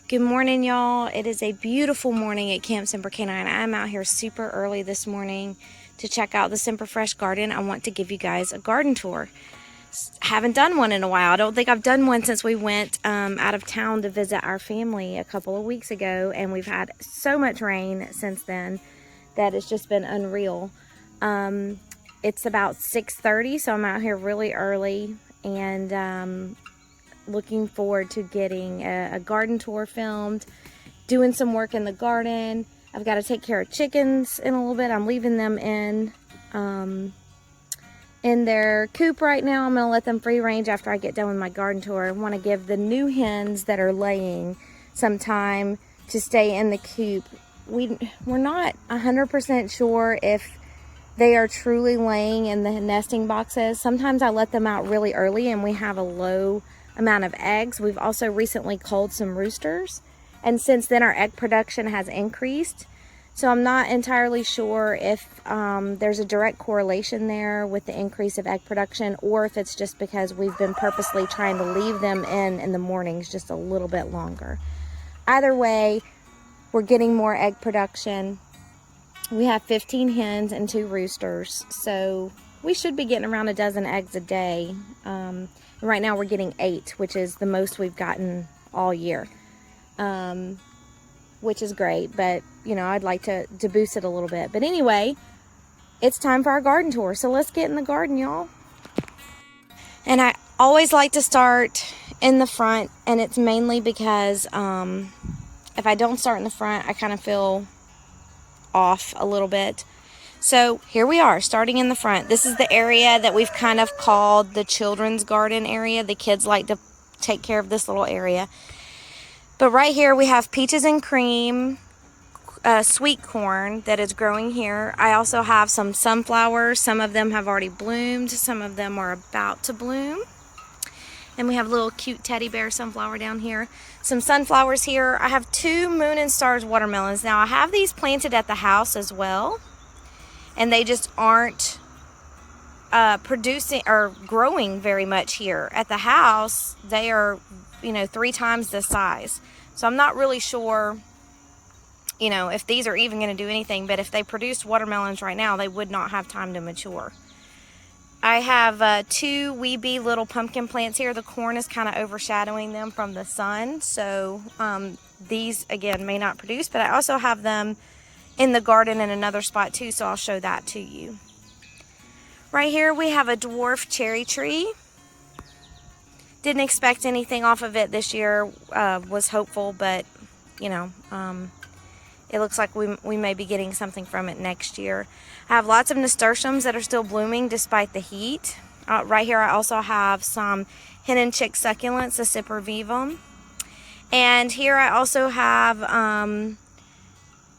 Good morning, y'all. It is a beautiful morning at Camp Semper Canine. I'm out here super early this morning to check out the Semper Fresh garden. I want to give you guys a garden tour. Haven't done one in a while. I don't think I've done one since we went out of town to visit our family a couple of weeks ago, and we've had so much rain since then that it's just been unreal. It's about 6:30, so I'm out here really early and looking forward to getting a garden tour filmed, doing some work in the garden. I've got to take care of chickens in a little bit. I'm leaving them in their coop right now. I'm going to let them free range after I get done with my garden tour. I want to give the new hens that are laying some time to stay in the coop. We're not 100% sure if they are truly laying in the nesting boxes. Sometimes I let them out really early and we have a low amount of eggs. We've also recently culled some roosters, and since then our egg production has increased. So I'm not entirely sure if there's a direct correlation there with the increase of egg production, or if it's just because we've been purposely trying to leave them in the mornings just a little bit longer. Either way, we're getting more egg production. We have 15 hens and 2 roosters, so we should be getting around a dozen eggs a day. Right now we're getting 8, which is the most we've gotten all year, which is great, but you know, I'd like to boost it a little bit. But anyway, it's time for our garden tour, so let's get in the garden, y'all. And I always like to start in the front, and it's mainly because if I don't start in the front, I kind of feel off a little bit. So here we are, starting in the front. This is the area that we've kind of called the children's garden area. The kids like to take care of this little area. But right here we have peaches and cream, sweet corn that is growing here. I also have some sunflowers. Some of them have already bloomed. Some of them are about to bloom. And we have a little cute teddy bear sunflower down here. Some sunflowers here. I have 2 Moon and Stars watermelons. Now I have these planted at the house as well, and they just aren't producing or growing very much here. At the house, they are, 3 times the size. So I'm not really sure, if these are even going to do anything, but if they produced watermelons right now, they would not have time to mature. I have 2 wee bee little pumpkin plants here. The corn is kind of overshadowing them from the sun, so these, again, may not produce, but I also have them in the garden in another spot too, so I'll show that to you. Right here we have a dwarf cherry tree. Didn't expect anything off of it this year, was hopeful, but it looks like we may be getting something from it next year. I have lots of nasturtiums that are still blooming despite the heat. Right here I also have some hen and chick succulents, the Semper Vivum. And here I also have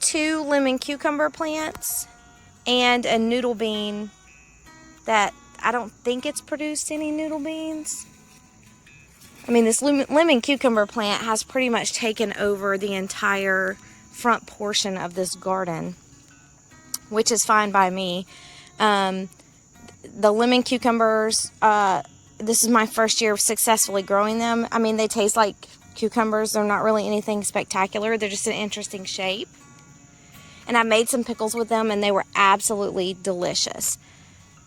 2 lemon cucumber plants and a noodle bean that I don't think it's produced any noodle beans. I mean, this lemon cucumber plant has pretty much taken over the entire front portion of this garden, which is fine by me. The lemon cucumbers, this is my first year of successfully growing them. I mean, they taste like cucumbers. They're not really anything spectacular. They're just an interesting shape. And I made some pickles with them, and they were absolutely delicious.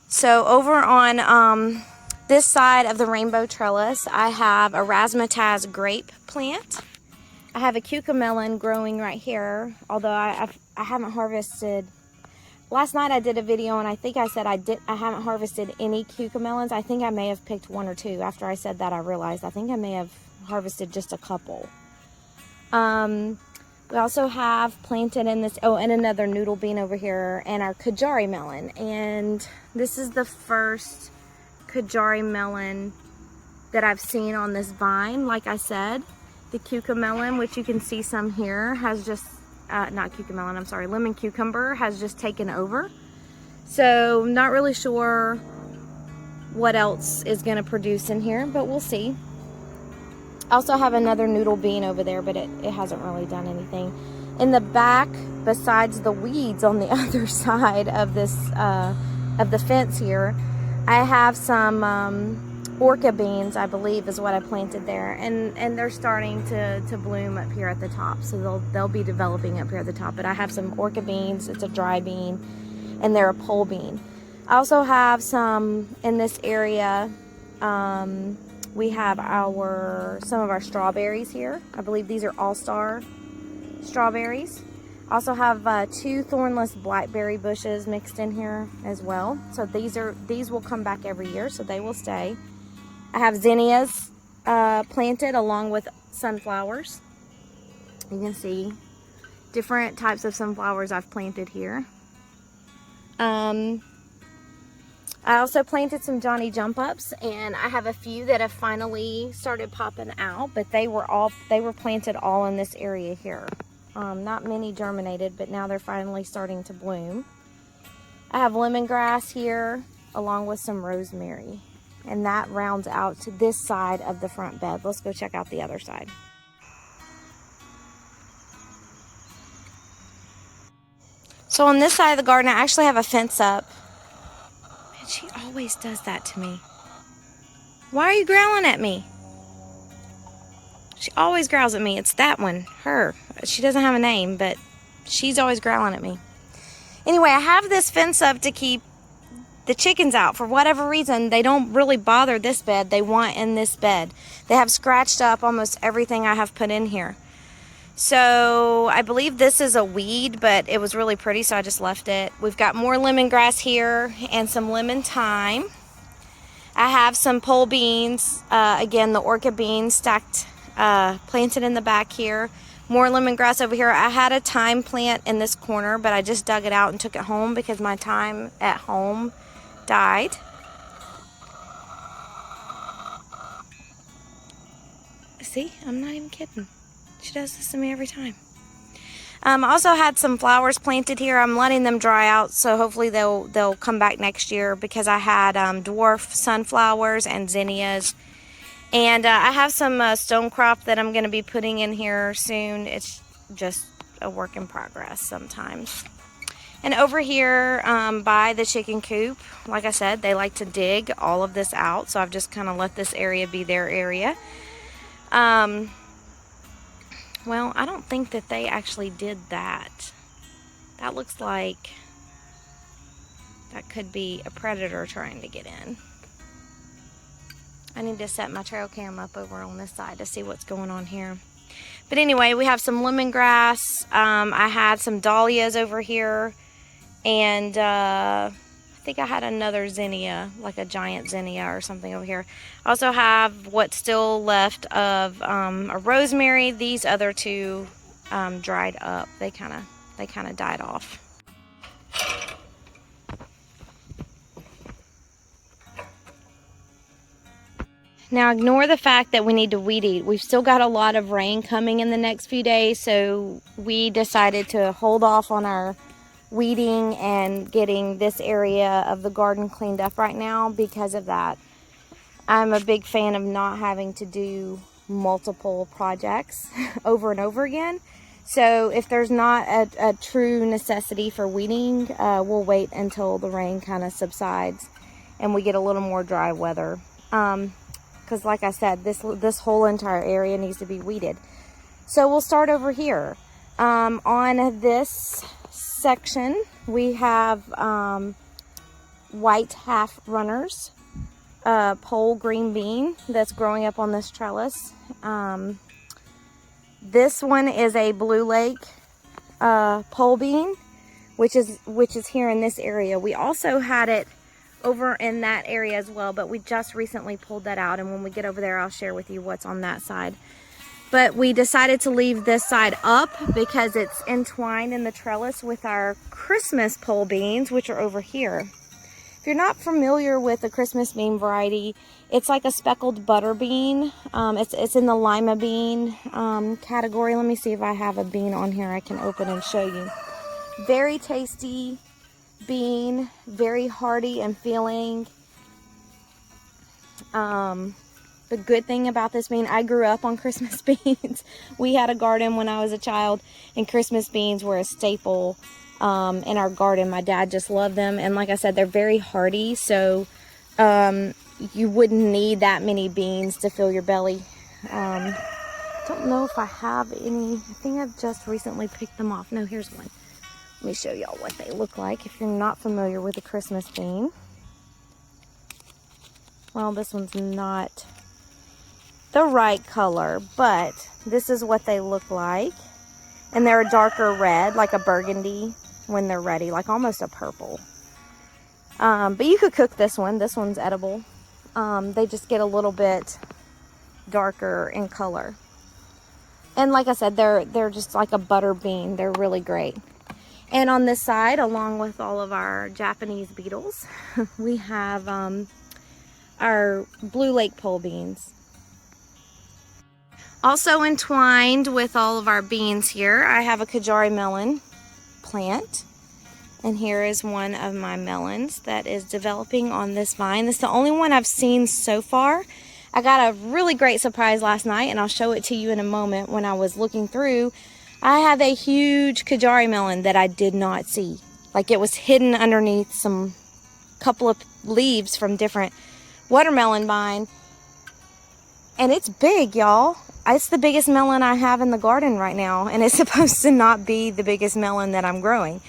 So over on this side of the rainbow trellis, I have a razzmatazz grape plant. I have a cucamelon growing right here, although I haven't harvested. Last night I did a video, and I think I said I haven't harvested any cucamelons. I think I may have picked 1 or 2. After I said that, I realized I think I may have harvested just a couple. We also have planted in this, and another noodle bean over here, and our Kajari melon. And this is the first Kajari melon that I've seen on this vine. Like I said, the cucamelon, which you can see some here, has just, not cucamelon, I'm sorry, lemon cucumber has just taken over. So I'm not really sure what else is going to produce in here, but we'll see. I also have another noodle bean over there, but it hasn't really done anything. In the back, besides the weeds on the other side of this of the fence here, I have some orca beans, I believe, is what I planted there, and they're starting to bloom up here at the top. So they'll be developing up here at the top. But I have some orca beans. It's a dry bean, and they're a pole bean. I also have some in this area. We have some of our strawberries here. I believe these are all-star strawberries. I also have 2 thornless blackberry bushes mixed in here as well. So these will come back every year, so they will stay. I have zinnias planted along with sunflowers. You can see different types of sunflowers I've planted here. I also planted some Johnny Jump Ups, and I have a few that have finally started popping out, but they were planted all in this area here. Not many germinated, but now they're finally starting to bloom. I have lemongrass here along with some rosemary, and that rounds out to this side of the front bed. Let's go check out the other side. So on this side of the garden, I actually have a fence up. Man, she always does that to me. Why are you growling at me? She always growls at me. It's that one, her. She doesn't have a name, but she's always growling at me. Anyway, I have this fence up to keep the chickens out. For whatever reason, they don't really bother this bed. They want in this bed. They have scratched up almost everything I have put in here. So I believe this is a weed, but it was really pretty, so I just left it. We've got more lemongrass here and some lemon thyme. I have some pole beans, again, the orchid beans stacked, planted in the back here. More lemongrass over here. I had a thyme plant in this corner, but I just dug it out and took it home because my thyme at home died. See, I'm not even kidding. She does this to me every time. I also had some flowers planted here. I'm letting them dry out, so hopefully they'll come back next year, because I had dwarf sunflowers and zinnias. And I have some stonecrop that I'm going to be putting in here soon. It's just a work in progress sometimes. And over here by the chicken coop, like I said, they like to dig all of this out, so I've just kind of let this area be their area. Well, I don't think that they actually did that. That looks like that could be a predator trying to get in. I need to set my trail cam up over on this side to see what's going on here. But anyway, we have some lemongrass. I had some dahlias over here. And I think I had another zinnia, like a giant zinnia or something over here. I also have what's still left of a rosemary. These other two dried up. They kind of died off. Now ignore the fact that we need to weed eat. We've still got a lot of rain coming in the next few days, so we decided to hold off on our weeding and getting this area of the garden cleaned up right now because of that. I'm a big fan of not having to do multiple projects over and over again. So if there's not a true necessity for weeding, we'll wait until the rain kind of subsides and we get a little more dry weather. Because like I said, this whole entire area needs to be weeded. So we'll start over here. On this section we have white half runners, pole green bean that's growing up on this trellis. This one is a blue lake pole bean, which is here in this area. We also had it over in that area as well, but we just recently pulled that out, and when we get over there I'll share with you what's on that side. But we decided to leave this side up because it's entwined in the trellis with our Christmas pole beans, which are over here. If you're not familiar with the Christmas bean variety, it's like a speckled butter bean. It's in the lima bean category. Let me see if I have a bean on here I can open and show you. Very tasty bean, very hearty and filling. The good thing about this bean, I grew up on Christmas beans. We had a garden when I was a child, and Christmas beans were a staple in our garden. My dad just loved them, and like I said, they're very hearty. So, you wouldn't need that many beans to fill your belly. Don't know if I have any. I think I've just recently picked them off. No, here's one. Let me show y'all what they look like if you're not familiar with the Christmas bean. Well, this one's not the right color, but this is what they look like. And they're a darker red, like a burgundy when they're ready, like almost a purple. But you could cook this one. This one's edible. They just get a little bit darker in color. And like I said, they're just like a butter bean. They're really great. And on this side, along with all of our Japanese beetles, we have our blue lake pole beans. Also entwined with all of our beans here, I have a Kajari melon plant. And here is one of my melons that is developing on this vine. This is the only one I've seen so far. I got a really great surprise last night, and I'll show it to you in a moment. When I was looking through, I have a huge Kajari melon that I did not see. Like, it was hidden underneath some couple of leaves from different watermelon vine. And it's big, y'all. It's the biggest melon I have in the garden right now, and it's supposed to not be the biggest melon that I'm growing.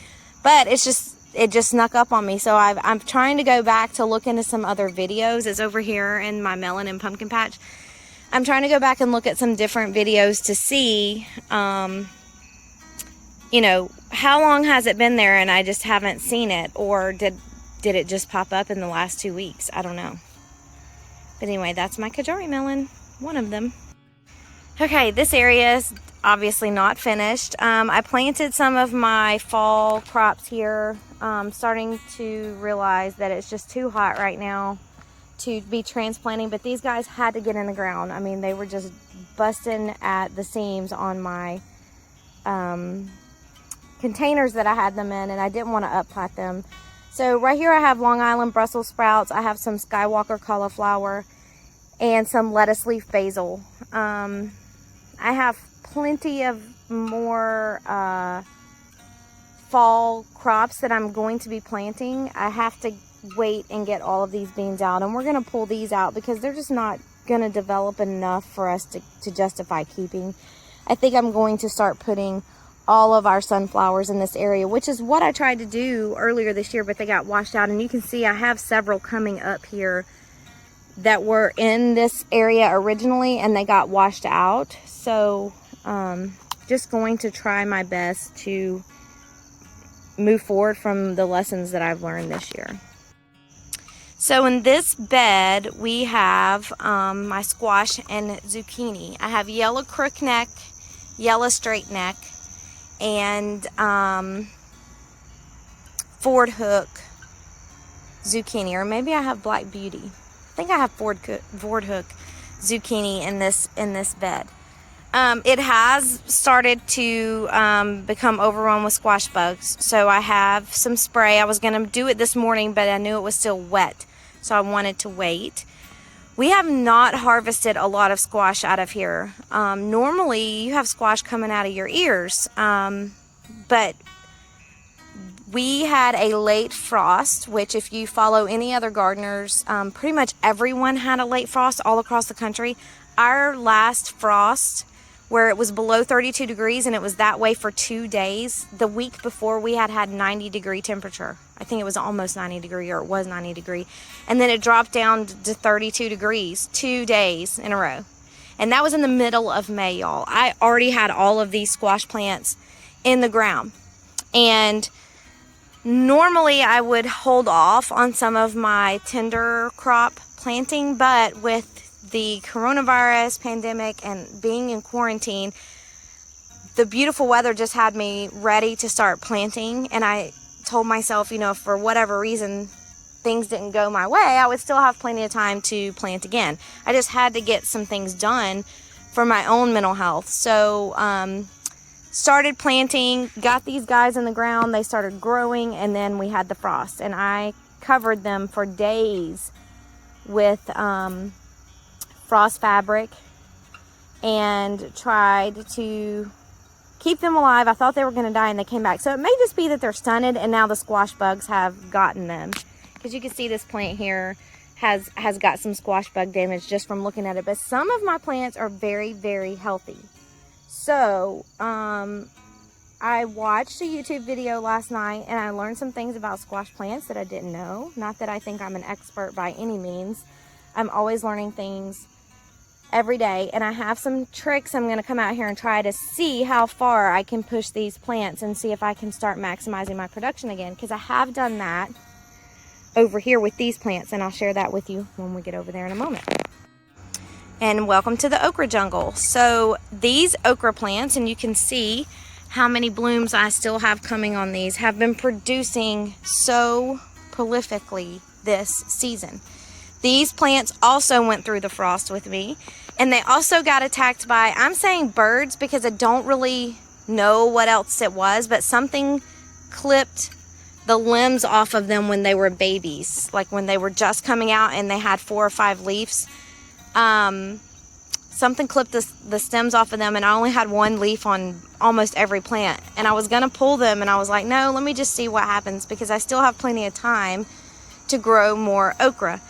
But it just snuck up on me. So I'm trying to go back to look into some other videos. It's over here in my melon and pumpkin patch. I'm trying to go back and look at some different videos to see, you know, how long has it been there and I just haven't seen it, or did it just pop up in the last 2 weeks? I don't know. But anyway, that's my Kajari melon, one of them. Okay, this area is obviously not finished. I planted some of my fall crops here. Starting to realize that it's just too hot right now to be transplanting, but these guys had to get in the ground. I mean, they were just busting at the seams on my containers that I had them in, and I didn't want to up-pot them. So right here I have Long Island Brussels sprouts. I have some Skywalker cauliflower and some lettuce leaf basil. I have plenty of more fall crops that I'm going to be planting. I have to wait and get all of these beans out, and we're going to pull these out because they're just not going to develop enough for us to justify keeping. I think I'm going to start putting all of our sunflowers in this area, which is what I tried to do earlier this year, but they got washed out. And you can see I have several coming up here that were in this area originally, and they got washed out. So just going to try my best to move forward from the lessons that I've learned this year. So in this bed we have my squash and zucchini. I have yellow crookneck, yellow straight neck, and Ford Hook zucchini, or maybe I have Black Beauty. I think I have Ford Hook zucchini in this bed. It has started to become overrun with squash bugs, so I have some spray. I was going to do it this morning, but I knew it was still wet, so I wanted to wait. We have not harvested a lot of squash out of here. Normally, you have squash coming out of your ears, but we had a late frost, which if you follow any other gardeners, pretty much everyone had a late frost all across the country. Our last frost, where it was below 32 degrees and it was that way for 2 days, the week before we had 90-degree temperature. I think it was almost 90 degree, or it was 90 degree. And then it dropped down to 32 degrees 2 days in a row. And that was in the middle of May, y'all. I already had all of these squash plants in the ground. And normally I would hold off on some of my tender crop planting, but with the coronavirus pandemic and being in quarantine, the beautiful weather just had me ready to start planting. And I told myself, you know, if for whatever reason things didn't go my way, I would still have plenty of time to plant again. I just had to get some things done for my own mental health. So started planting, got these guys in the ground, they started growing, and then we had the frost, and I covered them for days with frost fabric and tried to keep them alive. I thought they were going to die, and they came back. So it may just be that they're stunted and now the squash bugs have gotten them, because you can see this plant here has got some squash bug damage just from looking at it. But some of my plants are very, very healthy. So, I watched a YouTube video last night and I learned some things about squash plants that I didn't know. Not that I think I'm an expert by any means. I'm always learning things every day, and I have some tricks I'm going to come out here and try to see how far I can push these plants and see if I can start maximizing my production again, because I have done that over here with these plants, and I'll share that with you when we get over there in a moment. And welcome to the okra jungle. So these okra plants, and you can see how many blooms I still have coming on these, have been producing so prolifically this season. These plants also went through the frost with me, and they also got attacked by, I'm saying birds because I don't really know what else it was, but something clipped the limbs off of them when they were babies, like when they were just coming out and they had 4 or 5 leaves. Something clipped the stems off of them, and I only had 1 leaf on almost every plant, and I was gonna pull them, and I was like, no, let me just see what happens, because I still have plenty of time to grow more okra.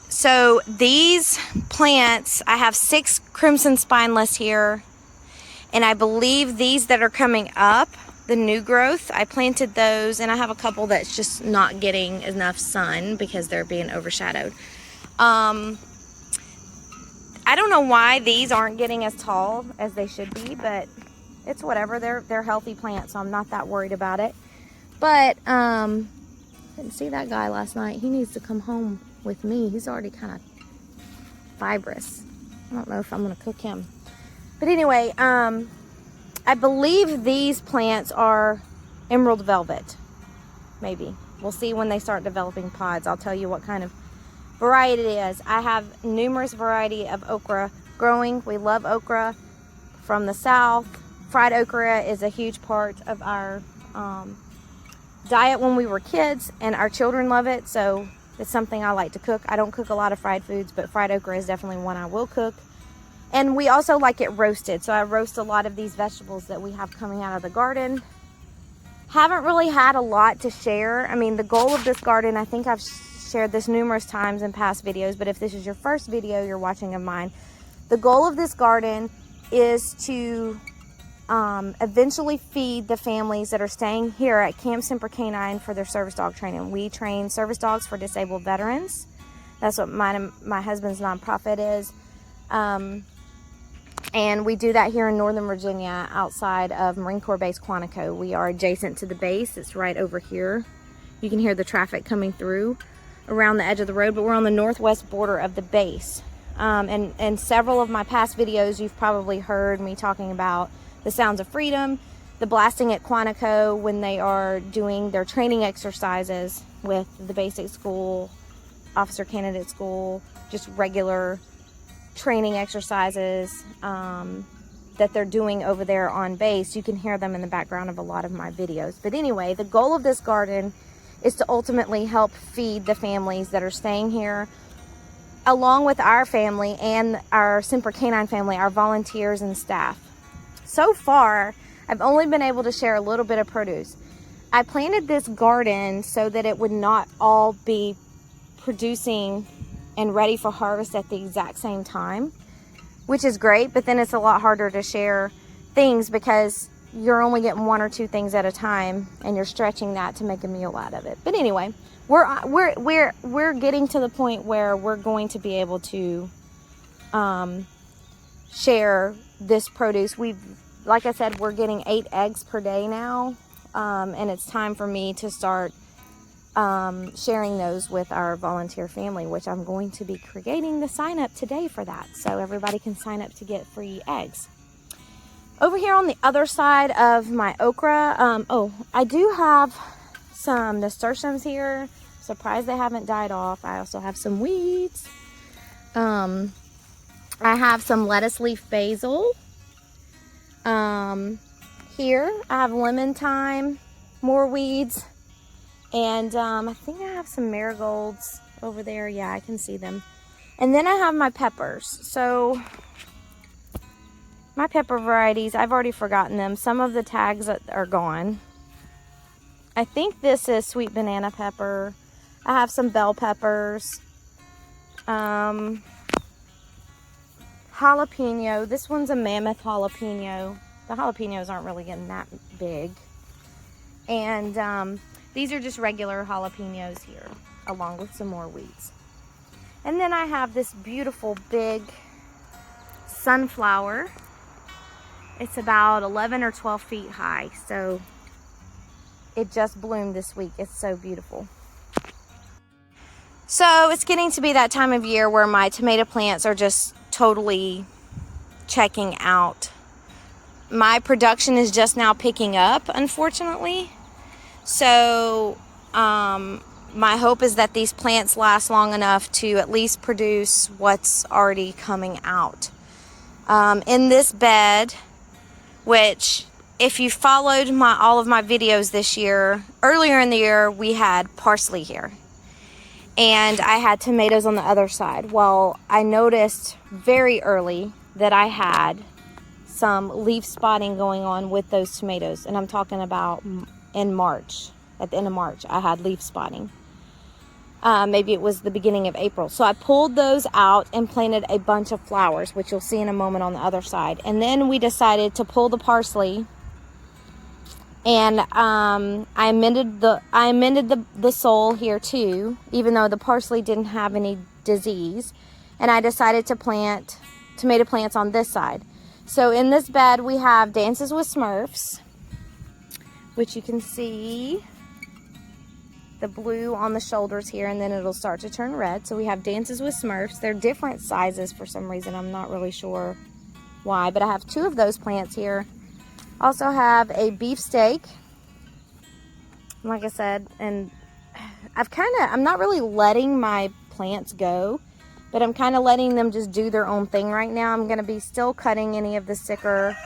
So these plants, I have 6 crimson spineless here, and I believe these that are coming up, the new growth, I planted those, and I have a couple that's just not getting enough sun because they're being overshadowed. I don't know why these aren't getting as tall as they should be, but it's whatever. They're healthy plants, so I'm not that worried about it. But didn't see that guy last night. He needs to come home with me. He's already kind of fibrous. I don't know if I'm gonna cook him. But anyway, I believe these plants are emerald velvet. Maybe. We'll see when they start developing pods. I'll tell you what kind of variety it is. I have numerous variety of okra growing. We love okra from the south. Fried okra is a huge part of our diet when we were kids, and our children love it, so it's something I like to cook. I don't cook a lot of fried foods, but fried okra is definitely one I will cook. And we also like it roasted, so I roast a lot of these vegetables that we have coming out of the garden. Haven't really had a lot to share. I mean, the goal of this garden, I think I've shared this numerous times in past videos, but if this is your first video you're watching of mine, the goal of this garden is to eventually feed the families that are staying here at Camp Semper Canine for their service dog training. We train service dogs for disabled veterans. That's what my husband's nonprofit is. And we do that here in Northern Virginia outside of Marine Corps Base Quantico. We are adjacent to the base. It's right over here. You can hear the traffic coming through around the edge of the road, but we're on the northwest border of the base. And several of my past videos, you've probably heard me talking about the Sounds of Freedom, the blasting at Quantico when they are doing their training exercises with the basic school, officer candidate school, just regular training exercises that they're doing over there on base. You can hear them in the background of a lot of my videos. But anyway, the goal of this garden is to ultimately help feed the families that are staying here, along with our family and our Semper Canine family, our volunteers and staff. So far, I've only been able to share a little bit of produce. I planted this garden so that it would not all be producing and ready for harvest at the exact same time, which is great, but then it's a lot harder to share things because you're only getting 1 or 2 things at a time and you're stretching that to make a meal out of it. But anyway, we're getting to the point where we're going to be able to share this produce. Like I said, we're getting 8 eggs per day now, and it's time for me to start sharing those with our volunteer family, which I'm going to be creating the sign up today for that, so everybody can sign up to get free eggs. Over here on the other side of my okra, I do have some nasturtiums here. Surprised they haven't died off. I also have some weeds. I have some lettuce leaf basil. Here I have lemon thyme, more weeds, and I think I have some marigolds over there. Yeah, I can see them. And then I have my peppers. So my pepper varieties, I've already forgotten them. Some of the tags are gone. I think this is sweet banana pepper. I have some bell peppers. Jalapeno. This one's a mammoth jalapeno. The jalapenos aren't really getting that big. And these are just regular jalapenos here, along with some more weeds. And then I have this beautiful big sunflower. It's about 11 or 12 feet high, so it just bloomed this week. It's so beautiful. So it's getting to be that time of year where my tomato plants are just totally checking out. My production is just now picking up, unfortunately. So my hope is that these plants last long enough to at least produce what's already coming out. In this bed, which if you followed all of my videos this year, earlier in the year we had parsley here. And I had tomatoes on the other side. Well, I noticed very early that I had some leaf spotting going on with those tomatoes. And I'm talking about in March. At the end of March, I had leaf spotting. Maybe it was the beginning of April. So I pulled those out and planted a bunch of flowers, which you'll see in a moment on the other side. And then we decided to pull the parsley. And I amended the soil here too, even though the parsley didn't have any disease. And I decided to plant tomato plants on this side. So in this bed we have Dances with Smurfs, which you can see the blue on the shoulders here, and then it'll start to turn red. So we have Dances with Smurfs. They're different sizes for some reason. I'm not really sure why, but I have 2 of those plants here. Also have a beefsteak, like I said, and I'm not really letting my plants go, but I'm kind of letting them just do their own thing right now. I'm going to be still cutting any of the sicker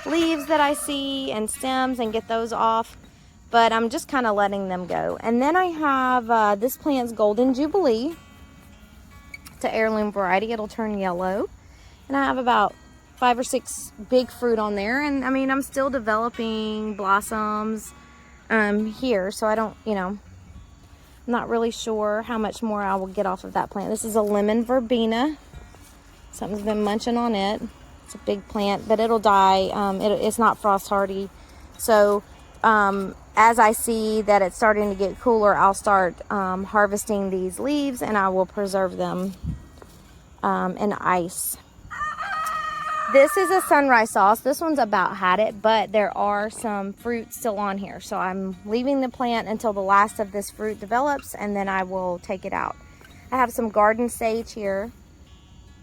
leaves that I see and stems and get those off, but I'm just kind of letting them go. And then I have this plant's Golden Jubilee. It's an heirloom variety. It'll turn yellow. And I have about 5 or 6 big fruit on there, and I mean I'm still developing blossoms here, so I don't, I'm not really sure how much more I will get off of that plant. This is a lemon verbena. Something's been munching on it. It's a big plant, but it'll die. It's not frost hardy, so as I see that it's starting to get cooler, I'll start harvesting these leaves, and I will preserve them in ice. This is a sunrise sauce. This one's about had it, but there are some fruit still on here. So I'm leaving the plant until the last of this fruit develops, and then I will take it out. I have some garden sage here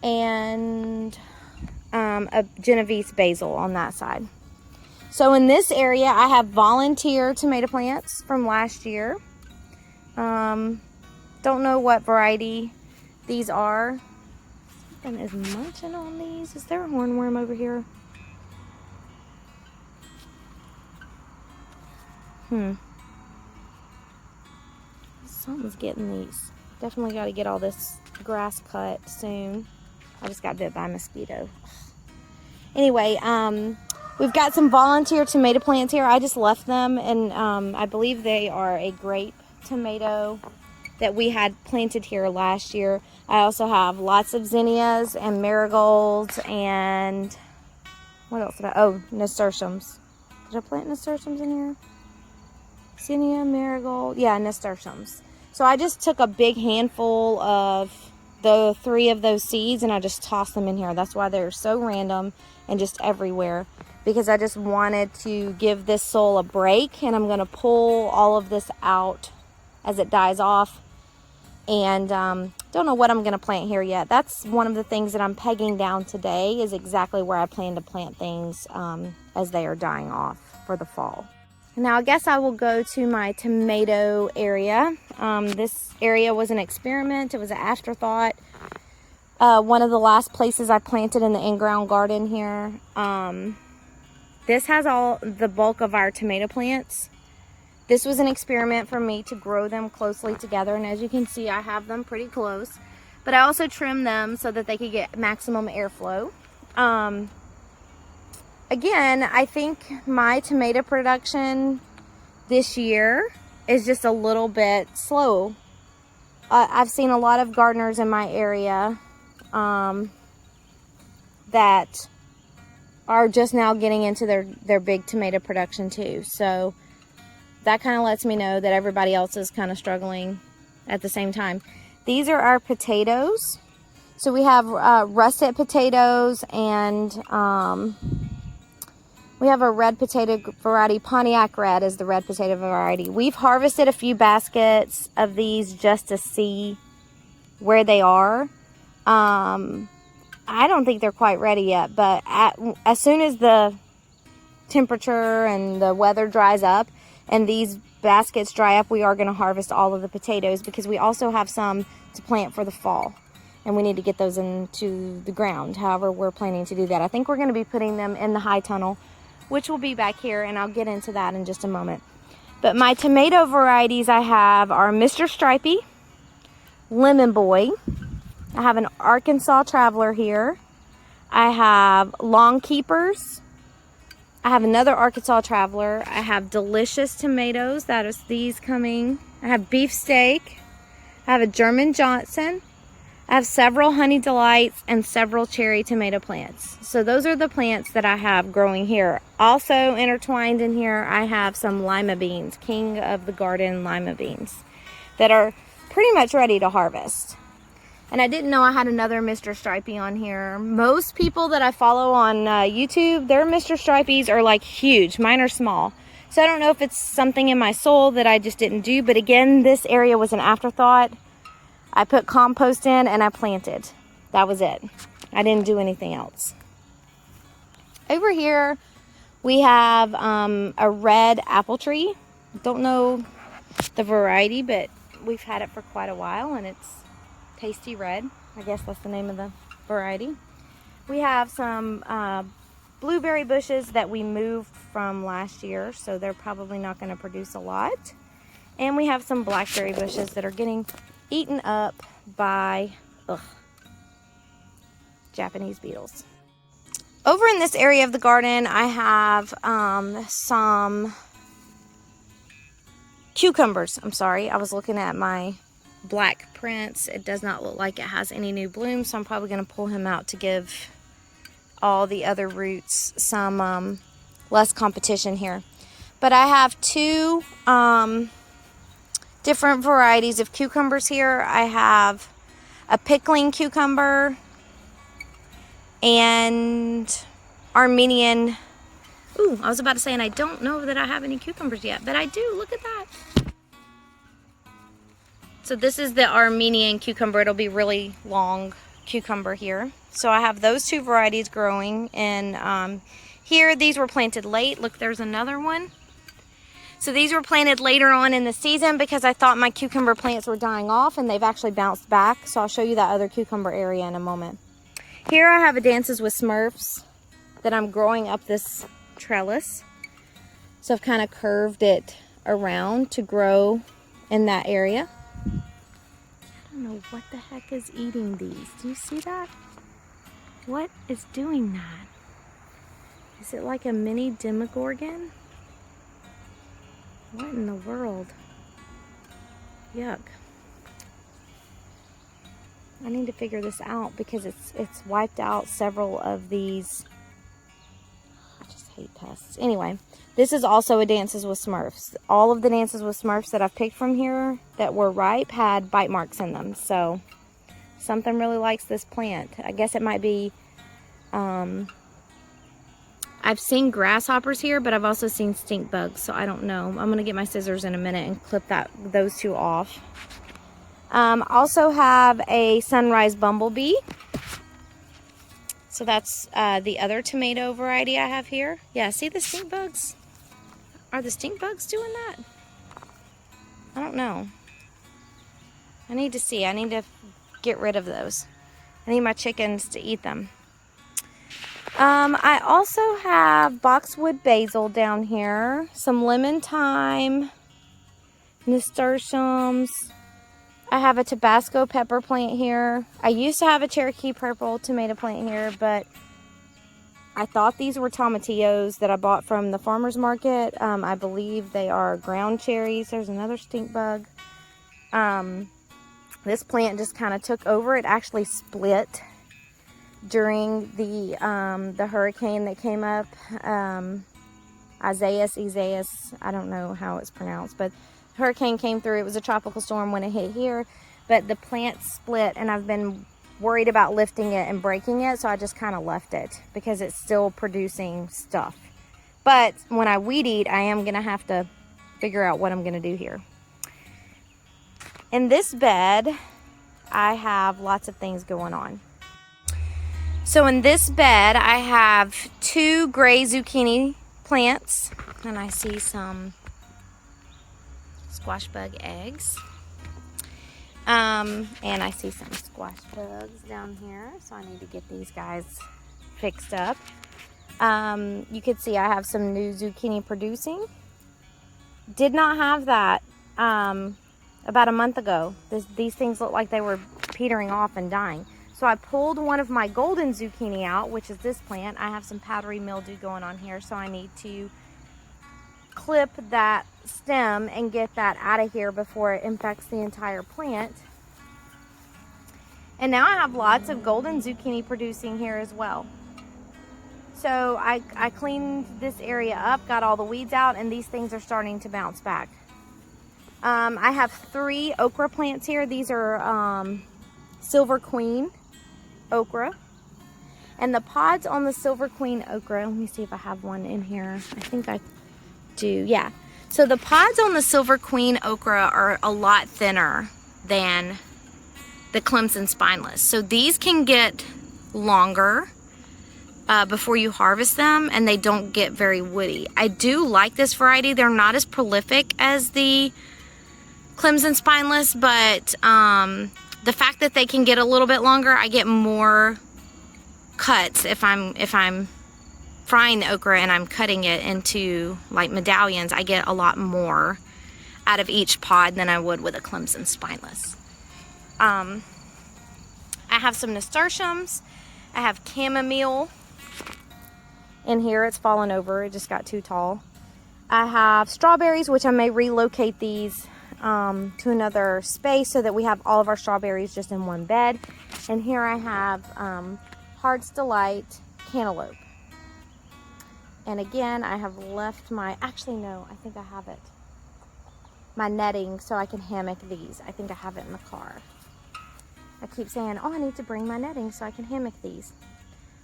and a Genovese basil on that side. So in this area, I have volunteer tomato plants from last year. Don't know what variety these are. Is munching on these. Is there a hornworm over here? Something's getting these. Definitely got to get all this grass cut soon. I just got bit by a mosquito. Anyway, we've got some volunteer tomato plants here. I just left them, and I believe they are a grape tomato that we had planted here last year. I also have lots of zinnias and marigolds and what else did nasturtiums. Did I plant nasturtiums in here? Zinnia, marigold, yeah, nasturtiums. So I just took a big handful of the 3 of those seeds and I just tossed them in here. That's why they're so random and just everywhere, because I just wanted to give this soil a break, and I'm going to pull all of this out as it dies off. And don't know what I'm going to plant here yet. That's one of the things that I'm pegging down today, is exactly where I plan to plant things as they are dying off for the fall. Now I guess I will go to my tomato area. This area was an experiment. It was an afterthought. One of the last places I planted in the in-ground garden here. This has all the bulk of our tomato plants. This was an experiment for me to grow them closely together, and as you can see, I have them pretty close. But I also trimmed them so that they could get maximum airflow. Again, I think my tomato production this year is just a little bit slow. I've seen a lot of gardeners in my area that are just now getting into their big tomato production too. So that kind of lets me know that everybody else is kind of struggling at the same time. These are our potatoes. So we have russet potatoes, and we have a red potato variety. Pontiac Red is the red potato variety. We've harvested a few baskets of these just to see where they are. I don't think they're quite ready yet, but as soon as the temperature and the weather dries up and these baskets dry up, we are going to harvest all of the potatoes, because we also have some to plant for the fall, and we need to get those into the ground. However, we're planning to do that. I think we're going to be putting them in the high tunnel, which will be back here, and I'll get into that in just a moment. But my tomato varieties I have are Mr. Stripey, Lemon Boy. I have an Arkansas Traveler here. I have Long Keepers. I have another Arkansas Traveler. I have Delicious Tomatoes. That is these coming. I have Beefsteak. I have a German Johnson. I have several Honey Delights and several cherry tomato plants. So those are the plants that I have growing here. Also intertwined in here, I have some lima beans, King of the Garden lima beans, that are pretty much ready to harvest. And I didn't know I had another Mr. Stripey on here. Most people that I follow on YouTube, their Mr. Stripeys are like huge. Mine are small. So I don't know if it's something in my soul that I just didn't do. But again, this area was an afterthought. I put compost in and I planted. That was it. I didn't do anything else. Over here, we have a red apple tree. Don't know the variety, but we've had it for quite a while, and it's Tasty Red. I guess that's the name of the variety. We have some blueberry bushes that we moved from last year, so they're probably not going to produce a lot. And we have some blackberry bushes that are getting eaten up by Japanese beetles. Over in this area of the garden, I have some cucumbers. I'm sorry, I was looking at my black prince. It does not look like it has any new blooms, so I'm probably going to pull him out to give all the other roots some less competition here. But I have two different varieties of cucumbers here. I have a pickling cucumber and Armenian. Ooh, I was about to say, and I don't know that I have any cucumbers yet, but I do. Look at that. So this is the Armenian cucumber. It'll be really long cucumber here. So I have those two varieties growing. And here, these were planted late. Look, there's another one. So these were planted later on in the season because I thought my cucumber plants were dying off, and they've actually bounced back. So I'll show you that other cucumber area in a moment. Here I have a Dances with Smurfs that I'm growing up this trellis. So I've kind of curved it around to grow in that area. I don't know what the heck is eating these. Do you see that? What is doing that? Is it like a mini Demogorgon? What in the world? Yuck. I need to figure this out because it's wiped out several of these. I just hate pests. Anyway, this is also a Dances with Smurfs. All of the Dances with Smurfs that I've picked from here that were ripe had bite marks in them. So something really likes this plant. I guess it might be, I've seen grasshoppers here, but I've also seen stink bugs. So I don't know. I'm going to get my scissors in a minute and clip those two off. Also have a sunrise bumblebee. So that's the other tomato variety I have here. Yeah, see the stink bugs? Are the stink bugs doing that? I don't know. I need to see. I need to get rid of those. I need my chickens to eat them. I also have boxwood basil down here. Some lemon thyme, nasturtiums. I have a Tabasco pepper plant here. I used to have a Cherokee purple tomato plant here, but I thought these were tomatillos that I bought from the farmer's market. I believe they are ground cherries. There's another stink bug. This plant just kind of took over. It actually split during the hurricane that came up. Isaias, I don't know how it's pronounced, but hurricane came through. It was a tropical storm when it hit here, but the plant split, and I've been worried about lifting it and breaking it, so I just kind of left it because it's still producing stuff. But when I weed eat, I am gonna have to figure out what I'm gonna do here. In this bed, I have lots of things going on. So in this bed, I have 2 gray zucchini plants, and I see some squash bug eggs. And I see some squash bugs down here, so I need to get these guys fixed up. You can see I have some new zucchini producing. Did not have that about a month ago. These things look like they were petering off and dying. So I pulled one of my golden zucchini out, which is this plant. I have some powdery mildew going on here, so I need to clip that stem and get that out of here before it infects the entire plant. And now I have lots of golden zucchini producing here as well. So I cleaned this area up, got all the weeds out, and these things are starting to bounce back. I have 3 okra plants here. These are Silver Queen okra. And the pods on the Silver Queen okra, let me see if I have one in here. I think I do, yeah. So the pods on the Silver Queen okra are a lot thinner than the Clemson Spineless. So these can get longer before you harvest them, and they don't get very woody. I do like this variety. They're not as prolific as the Clemson Spineless, but the fact that they can get a little bit longer, I get more cuts if I'm frying the okra and I'm cutting it into like medallions. I get a lot more out of each pod than I would with a Clemson Spineless. I have some nasturtiums. I have chamomile in here. It's fallen over. It just got too tall. I have strawberries, which I may relocate these to another space so that we have all of our strawberries just in one bed. And here I have Heart's Delight cantaloupe. And again, I have left my, actually no, I think I have it. My netting so I can hammock these. I think I have it in the car. I keep saying, oh, I need to bring my netting so I can hammock these.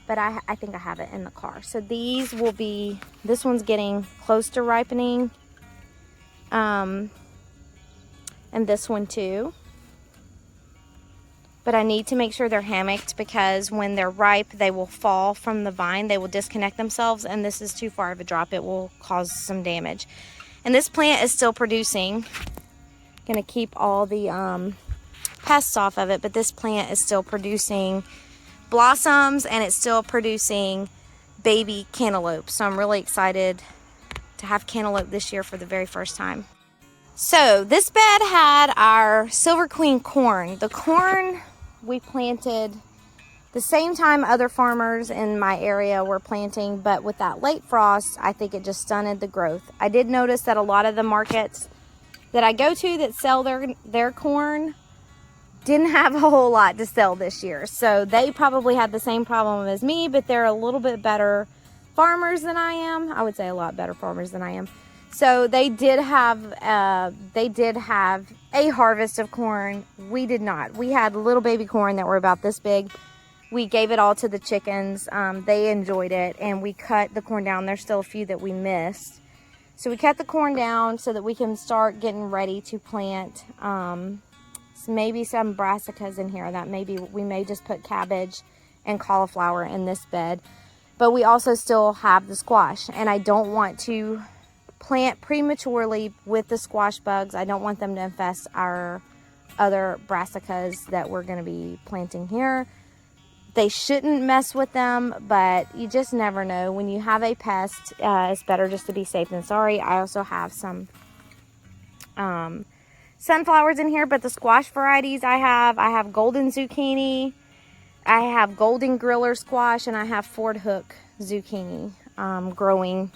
But I think I have it in the car. So these will be, this one's getting close to ripening. And this one too. But I need to make sure they're hammocked because when they're ripe, they will fall from the vine. They will disconnect themselves, and this is too far of a drop. It will cause some damage. And this plant is still producing. Gonna keep all the pests off of it, but this plant is still producing blossoms, and it's still producing baby cantaloupe. So I'm really excited to have cantaloupe this year for the very first time. So this bed had our Silver Queen corn. The corn we planted the same time other farmers in my area were planting, but with that late frost, I think it just stunted the growth. I did notice that a lot of the markets that I go to that sell their corn didn't have a whole lot to sell this year. So they probably had the same problem as me, but they're a little bit better farmers than I am. I would say a lot better farmers than I am. So they did have a harvest of corn. We did not. We had little baby corn that were about this big. We gave it all to the chickens. They enjoyed it, and we cut the corn down. There's still a few that we missed. So we cut the corn down so that we can start getting ready to plant maybe some brassicas in here. That we may just put cabbage and cauliflower in this bed. But we also still have the squash, and I don't want to plant prematurely with the squash bugs. I don't want them to infest our other brassicas that we're going to be planting here. They shouldn't mess with them, but you just never know. When you have a pest, it's better just to be safe than sorry. I also have some sunflowers in here, but the squash varieties I have golden zucchini, I have golden griller squash, and I have Ford Hook zucchini growing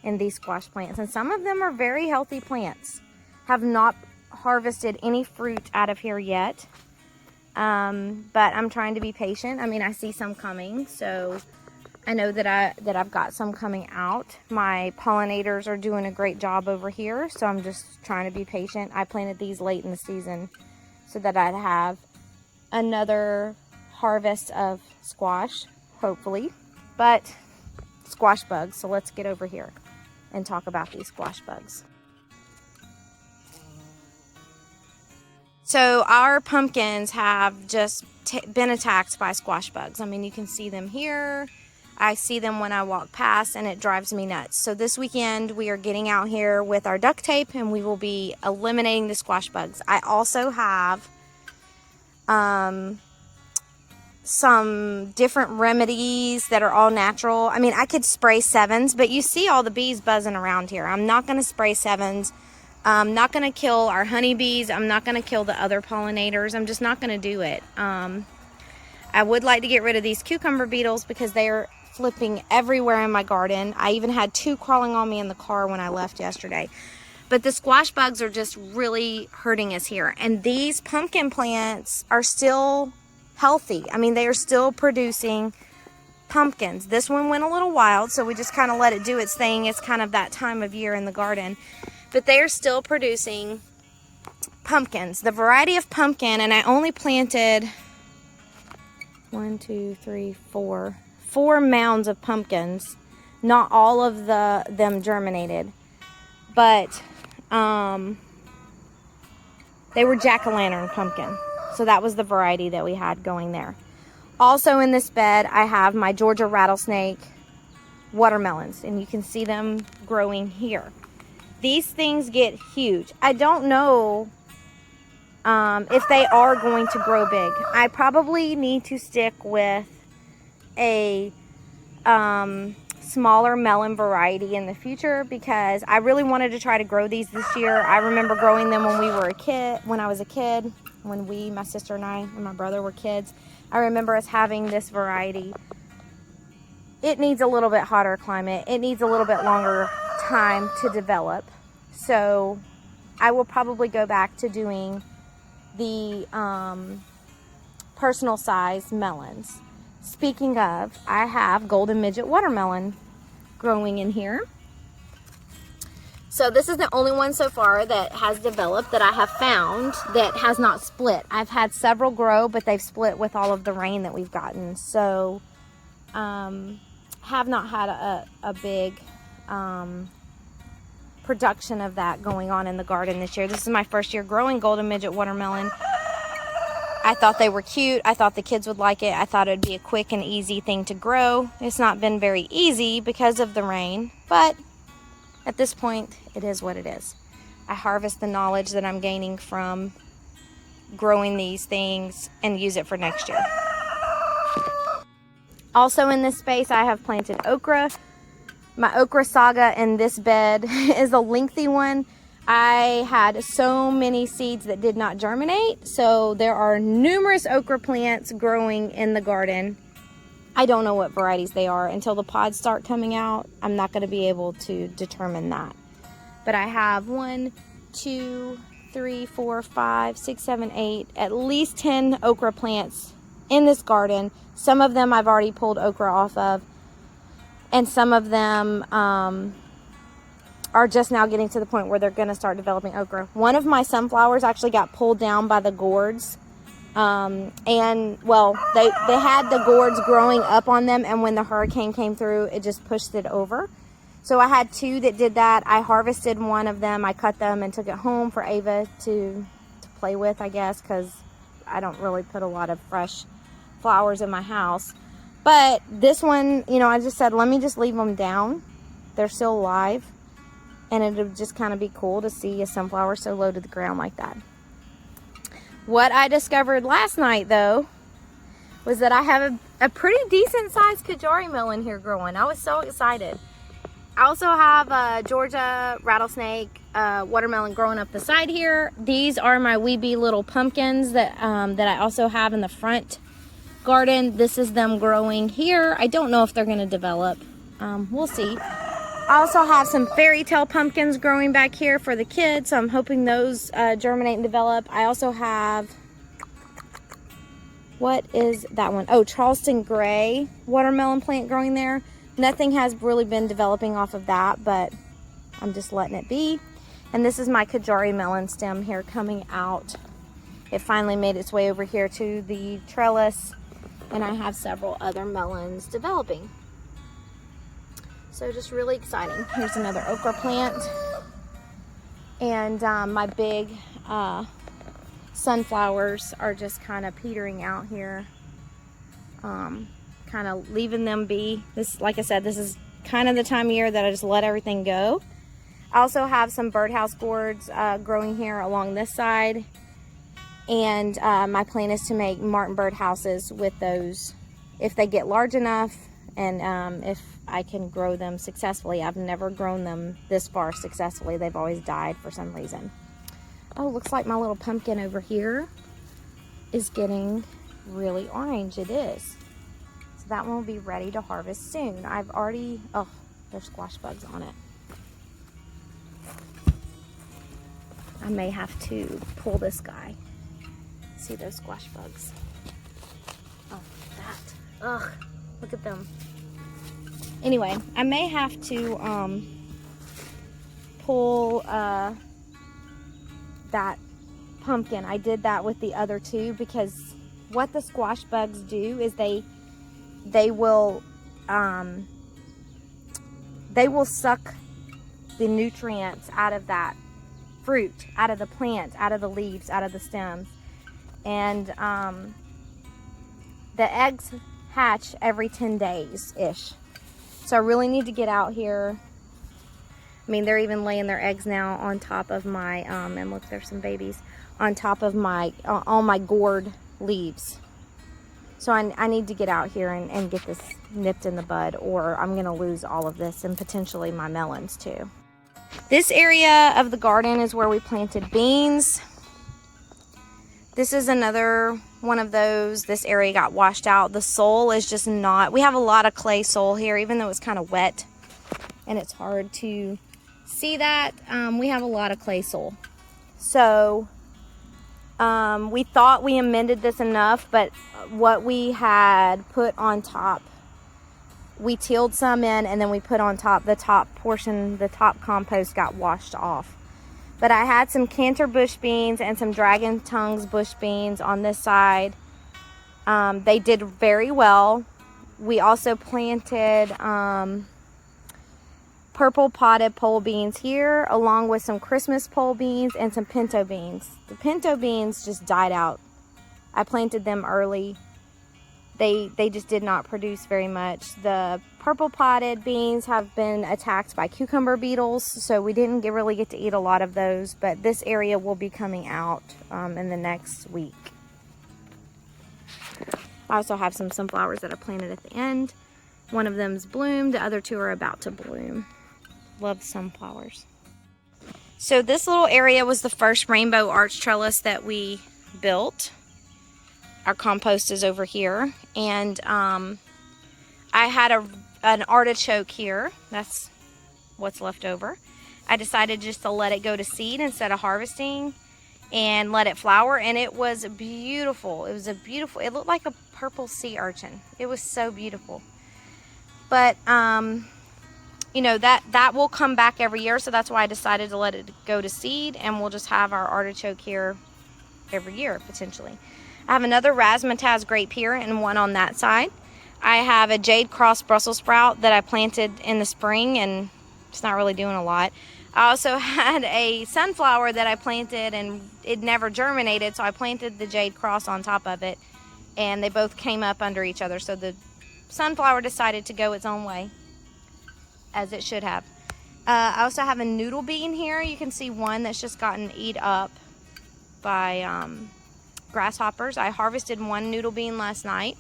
in these squash plants. And some of them are very healthy plants. Have not harvested any fruit out of here yet. But I'm trying to be patient. I mean, I see some coming, so I know that I've got some coming out. My pollinators are doing a great job over here, so I'm just trying to be patient. I planted these late in the season so that I'd have another harvest of squash, hopefully. But squash bugs, so let's get over here and talk about these squash bugs. So our pumpkins have just been attacked by squash bugs. I mean, you can see them here. I see them when I walk past, and it drives me nuts. So this weekend we are getting out here with our duct tape, and we will be eliminating the squash bugs. I also have some different remedies that are all natural. I mean, I could spray sevens, but you see all the bees buzzing around here. I'm not going to spray sevens. I'm not going to kill our honeybees. I'm not going to kill the other pollinators. I'm just not going to do it. I would like to get rid of these cucumber beetles because they are flipping everywhere in my garden. I even had 2 crawling on me in the car when I left yesterday. But the squash bugs are just really hurting us here. And these pumpkin plants are still healthy. I mean, they are still producing pumpkins. This one went a little wild, so we just kind of let it do its thing. It's kind of that time of year in the garden. But they are still producing pumpkins. The variety of pumpkin, and I only planted 4 mounds of pumpkins. Not all of them germinated, but they were jack-o'-lantern pumpkin. So that was the variety that we had going there. Also in this bed, I have my Georgia rattlesnake watermelons, and you can see them growing here. These things get huge. I don't know if they are going to grow big. I probably need to stick with a smaller melon variety in the future because I really wanted to try to grow these this year. I remember growing them when I was a kid, when my sister and I and my brother were kids. I remember us having this variety. It needs a little bit hotter climate. It needs a little bit longer time to develop. So I will probably go back to doing the personal size melons. Speaking of, I have golden midget watermelon growing in here. So this is the only one so far that has developed that I have found that has not split. I've had several grow, but they've split with all of the rain that we've gotten. So have not had a big production of that going on in the garden this year. This is my first year growing golden midget watermelon. I thought they were cute. I thought the kids would like it. I thought it would be a quick and easy thing to grow. It's not been very easy because of the rain, but at this point, it is what it is. I harvest the knowledge that I'm gaining from growing these things and use it for next year. Also in this space, I have planted okra. My okra saga in this bed is a lengthy one. I had so many seeds that did not germinate, so there are numerous okra plants growing in the garden. I don't know what varieties they are. Until the pods start coming out, I'm not going to be able to determine that. But I have 1, 2, 3, 4, 5, 6, 7, 8, at least 10 okra plants in this garden. Some of them I've already pulled okra off of, and some of them are just now getting to the point where they're going to start developing okra. One of my sunflowers actually got pulled down by the gourds. And well, they had the gourds growing up on them, and when the hurricane came through, it just pushed it over. So I had 2 that did that. I harvested one of them. I cut them and took it home for Ava to play with, I guess, because I don't really put a lot of fresh flowers in my house. But this one, you know, I just said, let me just leave them down. They're still alive. And it would just kind of be cool to see a sunflower so low to the ground like that. What I discovered last night, though, was that I have a pretty decent sized Kajari melon here growing. I was so excited. I also have a Georgia rattlesnake watermelon growing up the side here. These are my wee bee little pumpkins that I also have in the front garden. This is them growing here. I don't know if they're going to develop. We'll see. I also have some fairy tale pumpkins growing back here for the kids, so I'm hoping those germinate and develop. I also have, what is that one? Oh, Charleston Gray watermelon plant growing there. Nothing has really been developing off of that, but I'm just letting it be. And this is my Kajari melon stem here coming out. It finally made its way over here to the trellis, and I have several other melons developing. So just really exciting. Here's another okra plant. And my big sunflowers are just kind of petering out here. Kind of leaving them be. This, like I said, this is kind of the time of year that I just let everything go. I also have some birdhouse gourds growing here along this side. And my plan is to make martin bird houses with those if they get large enough, and if I can grow them successfully. I've never grown them this far successfully. They've always died for some reason. Oh, looks like my little pumpkin over here is getting really orange. It is. So that one will be ready to harvest soon. I've already, oh, there's squash bugs on it. I may have to pull this guy. See those squash bugs? Oh, that. Ugh, look at them. Anyway, I may have to pull that pumpkin. I did that with the other two because what the squash bugs do is they will suck the nutrients out of that fruit, out of the plant, out of the leaves, out of the stems. And the eggs hatch every 10 days-ish. So I really need to get out here. I mean, they're even laying their eggs now on top of my, and look, there's some babies, on top of my, all my gourd leaves. So I need to get out here and get this nipped in the bud, or I'm gonna lose all of this and potentially my melons too. This area of the garden is where we planted beans. This is another one of those. This area got washed out. The soil is just not, we have a lot of clay soil here, even though it's kind of wet and it's hard to see that. We have a lot of clay soil. So we thought we amended this enough, but what we had put on top, we tilled some in and then we put on top, the top portion, the top compost got washed off. But I had some canter bush beans and some dragon tongues bush beans on this side. They did very well. We also planted purple potted pole beans here, along with some Christmas pole beans and some pinto beans. The pinto beans just died out. I planted them early. They just did not produce very much. The purple potted beans have been attacked by cucumber beetles, so we didn't really get to eat a lot of those, but this area will be coming out in the next week. I also have some sunflowers that I planted at the end. One of them's bloomed, the other two are about to bloom. Love sunflowers. So this little area was the first rainbow arch trellis that we built. Our compost is over here, and I had an artichoke here. That's what's left over. I decided just to let it go to seed instead of harvesting and let it flower, and it was beautiful. It was a beautiful, it looked like a purple sea urchin. It was so beautiful. But you know, that will come back every year, so that's why I decided to let it go to seed, and we'll just have our artichoke here every year potentially. I have another razzmatazz grape here and one on that side. I have a jade cross Brussels sprout that I planted in the spring, and it's not really doing a lot. I also had a sunflower that I planted and it never germinated, so I planted the jade cross on top of it, and they both came up under each other. So the sunflower decided to go its own way, as it should have. I also have a noodle bean here. You can see one that's just gotten eat up by grasshoppers. I harvested one noodle bean last night,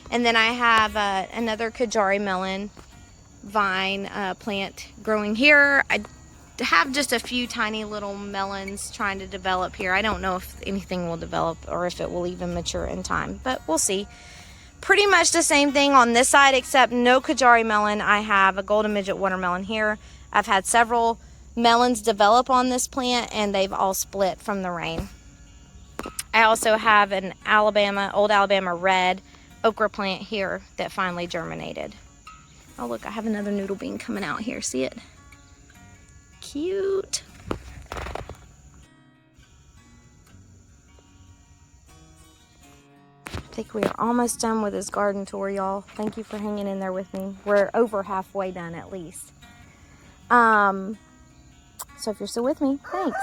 and then I have another Kajari melon vine plant growing here. I have just a few tiny little melons trying to develop here. I don't know if anything will develop or if it will even mature in time, but we'll see. pretty much the same thing on this side, except no Kajari melon. I have a golden midget watermelon here. I've had several melons develop on this plant, and they've all split from the rain. I also have an old Alabama red okra plant here that finally germinated. Oh look, I have another noodle bean coming out here. See it? Cute. I think we are almost done with this garden tour, y'all. Thank you for hanging in there with me. We're over halfway done at least. So if you're still with me, thanks.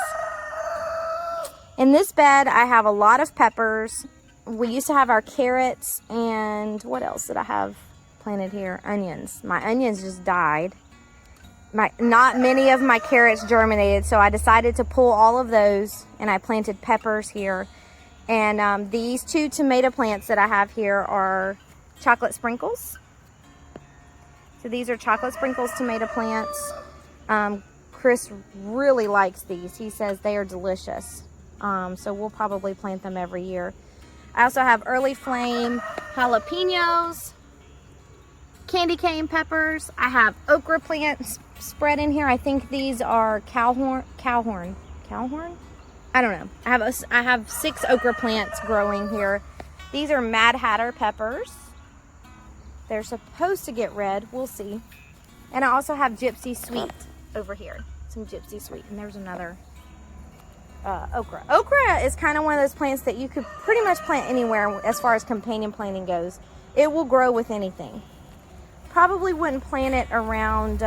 In this bed, I have a lot of peppers. We used to have our carrots, and what else did I have planted here? Onions. My onions just died. Not many of my carrots germinated, so I decided to pull all of those, and I planted peppers here. And these 2 tomato plants that I have here are chocolate sprinkles. So these are chocolate sprinkles tomato plants. Chris really likes these. He says they are delicious. So we'll probably plant them every year. I also have early flame jalapenos, candy cane peppers. I have okra plants spread in here. I think these are cowhorn. I don't know. I have 6 okra plants growing here. These are Mad Hatter peppers. They're supposed to get red. We'll see. And I also have Gypsy Sweet over here. Some Gypsy Sweet. And there's another okra. Okra is kind of one of those plants that you could pretty much plant anywhere as far as companion planting goes. It will grow with anything. Probably wouldn't plant it around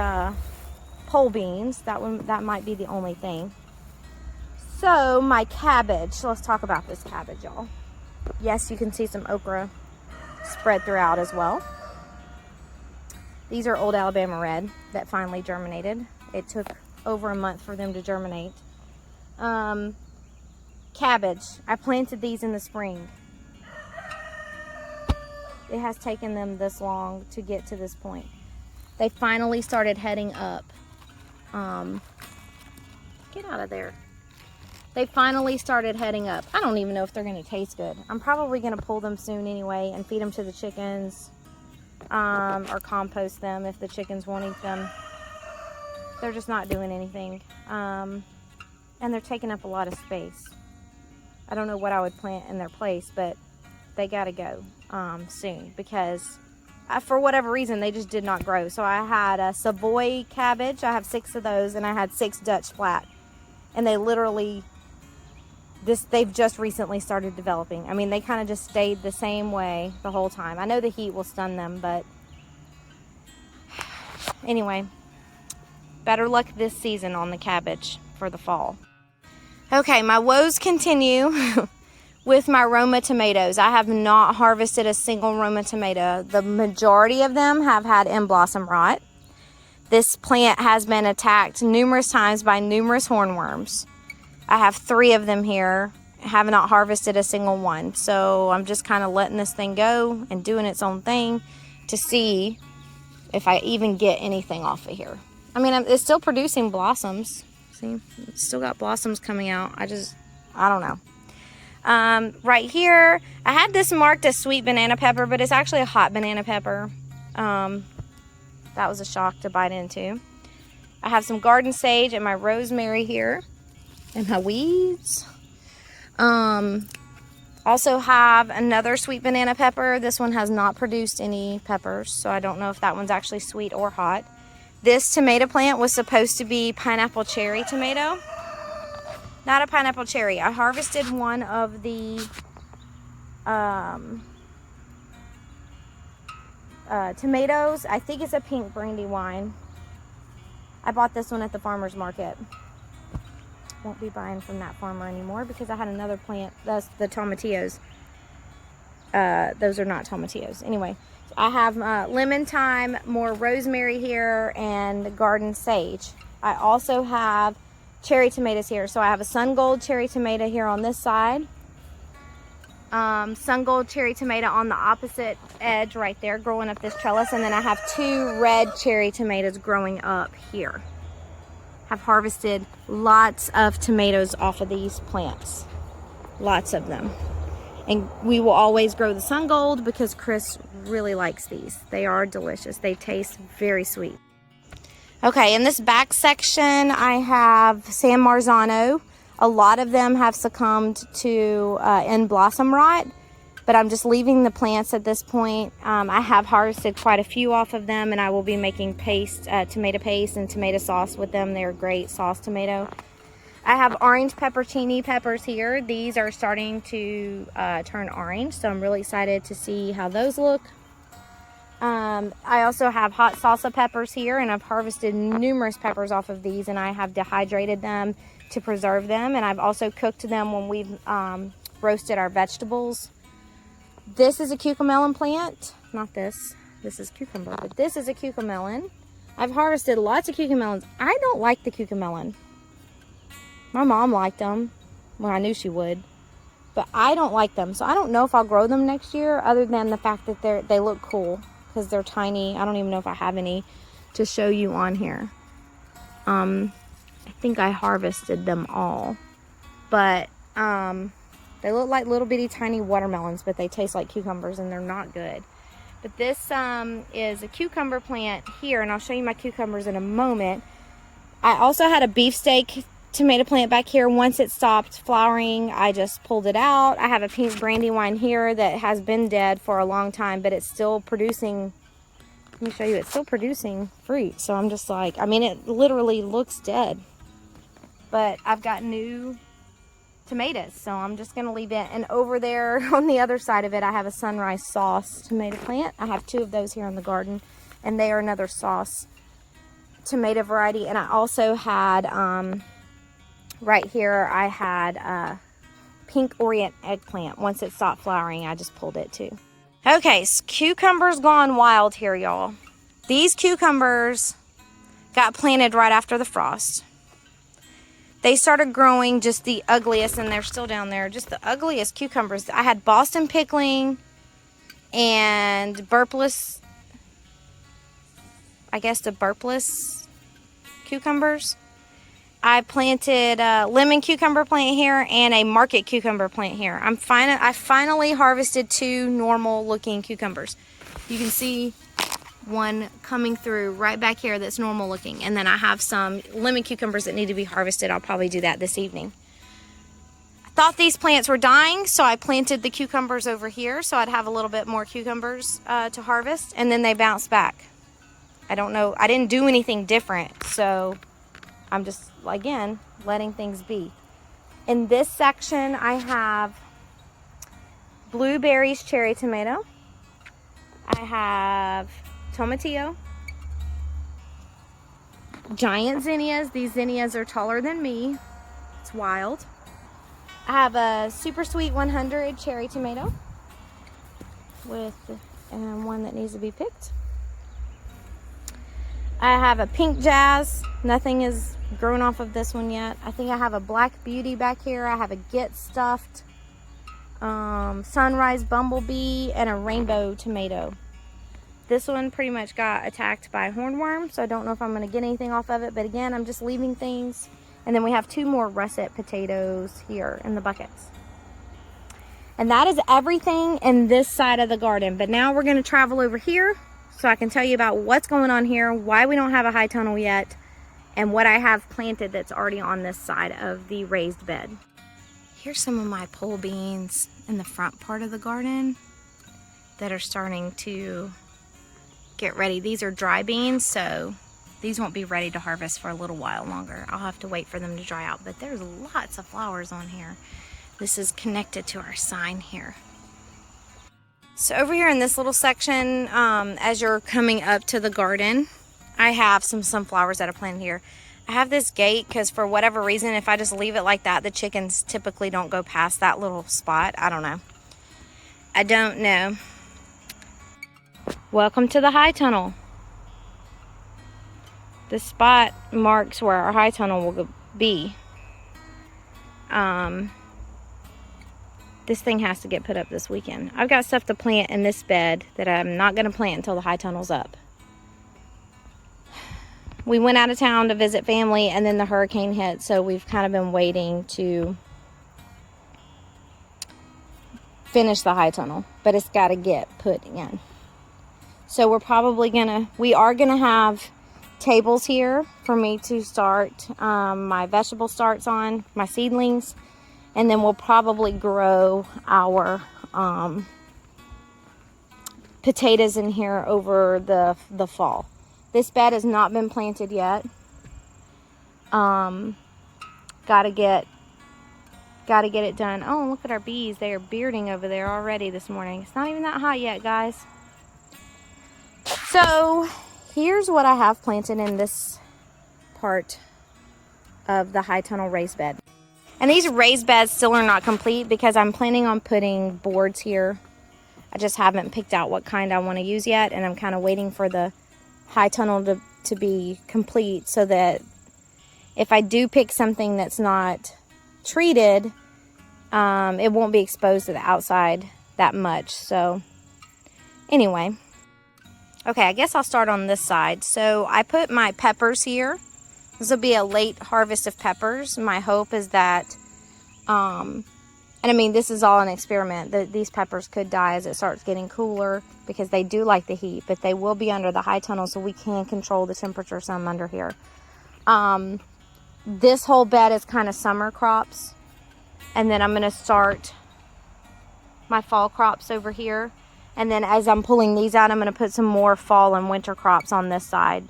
pole beans. That might be the only thing. So my cabbage, let's talk about this cabbage, y'all. Yes, you can see some okra spread throughout as well. These are old Alabama red that finally germinated. It took over a month for them to germinate. Cabbage, I planted these in the spring. It has taken them this long to get to this point. They finally started heading up. Get out of there. They finally started heading up. I don't even know if they're going to taste good. I'm probably going to pull them soon anyway and feed them to the chickens, or compost them if the chickens won't eat them. They're just not doing anything. And they're taking up a lot of space. I don't know what I would plant in their place, but they got to go soon because for whatever reason, they just did not grow. So I had a Savoy cabbage. I have 6 of those, and I had 6 Dutch flat. And they literally... they've just recently started developing. I mean, they kind of just stayed the same way the whole time. I know the heat will stun them, but anyway, better luck this season on the cabbage for the fall. Okay, my woes continue with my Roma tomatoes. I have not harvested a single Roma tomato. The majority of them have had end blossom rot. This plant has been attacked numerous times by numerous hornworms. I have 3 of them here. I have not harvested a single one. So I'm just kind of letting this thing go and doing its own thing to see if I even get anything off of here. I mean, it's still producing blossoms. See, it's still got blossoms coming out. I don't know. Right here, I had this marked as sweet banana pepper, but it's actually a hot banana pepper. That was a shock to bite into. I have some garden sage and my rosemary here. And my weeds. Also have another sweet banana pepper. This one has not produced any peppers, so I don't know if that one's actually sweet or hot. This tomato plant was supposed to be pineapple cherry tomato. Not a pineapple cherry. I harvested one of the tomatoes. I think it's a pink brandy wine. I bought this one at the farmer's market. Won't be buying from that farmer anymore because I had another plant. That's the tomatillos. Those are not tomatillos. Anyway, so I have lemon thyme, more rosemary here, and garden sage. I also have cherry tomatoes here. So I have a sun gold cherry tomato here on this side. Sun gold cherry tomato on the opposite edge right there, growing up this trellis. And then I have 2 red cherry tomatoes growing up here. Have harvested lots of tomatoes off of these plants. Lots of them. And we will always grow the sun gold because Chris really likes these. They are delicious. They taste very sweet. Okay, in this back section, I have San Marzano. A lot of them have succumbed to end blossom rot, but I'm just leaving the plants at this point. I have harvested quite a few off of them, and I will be making paste, tomato paste and tomato sauce with them. They're great sauce tomato. I have orange peppercini peppers here. These are starting to turn orange, so I'm really excited to see how those look. I also have hot salsa peppers here, and I've harvested numerous peppers off of these, and I have dehydrated them to preserve them, and I've also cooked them when we've roasted our vegetables. This is a cucamelon plant. Not this. This is cucumber, but this is a cucamelon. I've harvested lots of cucamelons. I don't like the cucamelon. My mom liked them. Well, I knew she would. But I don't like them. So I don't know if I'll grow them next year, other than the fact that they look cool because they're tiny. I don't even know if I have any to show you on here. I think I harvested them all. But they look like little bitty tiny watermelons, but they taste like cucumbers and they're not good. But this is a cucumber plant here, and I'll show you my cucumbers in a moment. I also had a beefsteak tomato plant back here. Once it stopped flowering, I just pulled it out. I have a pink brandywine here that has been dead for a long time, but it's still producing. Let me show you. It's still producing fruit. So I'm just like, I mean, it literally looks dead. But I've got new tomatoes, so I'm just going to leave it. And over there on the other side of it, I have a sunrise sauce tomato plant. I have 2 of those here in the garden, and they are another sauce tomato variety. And I also had right here, I had a pink orient eggplant. Once it stopped flowering, I just pulled it too. Okay, so cucumbers gone wild here, y'all. These cucumbers got planted right after the frost. They started growing just the ugliest, and they're still down there, just the ugliest cucumbers. I had Boston pickling and burpless, I guess the burpless cucumbers. I planted a lemon cucumber plant here and a market cucumber plant here. I finally harvested 2 normal looking cucumbers. You can see one coming through right back here that's normal looking. And then I have some lemon cucumbers that need to be harvested. I'll probably do that this evening. I thought these plants were dying, so I planted the cucumbers over here so I'd have a little bit more cucumbers to harvest. And then they bounced back. I don't know. I didn't do anything different, so I'm just, again, letting things be. In this section, I have blueberries cherry tomato. I have tomatillo. Giant zinnias. These zinnias are taller than me. It's wild. I have a super sweet 100 cherry tomato with one that needs to be picked. I have a pink jazz. Nothing is grown off of this one yet. I think I have a black beauty back here. I have a get stuffed sunrise bumblebee and a rainbow tomato. This one pretty much got attacked by hornworm, so I don't know if I'm going to get anything off of it. But again, I'm just leaving things. And then we have 2 more russet potatoes here in the buckets. And that is everything in this side of the garden. But now we're going to travel over here so I can tell you about what's going on here, why we don't have a high tunnel yet, and what I have planted that's already on this side of the raised bed. Here's some of my pole beans in the front part of the garden that are starting to get ready. These are dry beans, so these won't be ready to harvest for a little while longer. I'll have to wait for them to dry out, but there's lots of flowers on here. This is connected to our sign here. So over here in this little section, as you're coming up to the garden, I have some sunflowers that I planted here. I have this gate because for whatever reason, if I just leave it like that, the chickens typically don't go past that little spot. I don't know. I don't know. Welcome to the high tunnel. This spot marks where our high tunnel will be. This thing has to get put up this weekend. I've got stuff to plant in this bed that I'm not going to plant until the high tunnel's up. We went out of town to visit family, and then the hurricane hit, so we've kind of been waiting to finish the high tunnel, but it's got to get put in. So we are gonna have tables here for me to start my vegetable starts on, my seedlings, and then we'll probably grow our potatoes in here over the fall. This bed has not been planted yet. Gotta get it done. Oh, look at our bees. They are bearding over there already this morning. It's not even that hot yet, guys. So here's what I have planted in this part of the high tunnel raised bed. And these raised beds still are not complete because I'm planning on putting boards here. I just haven't picked out what kind I want to use yet, and I'm kind of waiting for the high tunnel to be complete so that if I do pick something that's not treated, it won't be exposed to the outside that much. So anyway, okay, I guess I'll start on this side. So I put my peppers here. This will be a late harvest of peppers. My hope is that, and I mean, this is all an experiment. These peppers could die as it starts getting cooler because they do like the heat, but they will be under the high tunnel, so we can control the temperature some under here. This whole bed is kind of summer crops, and then I'm going to start my fall crops over here. And then as I'm pulling these out, I'm going to put some more fall and winter crops on this side.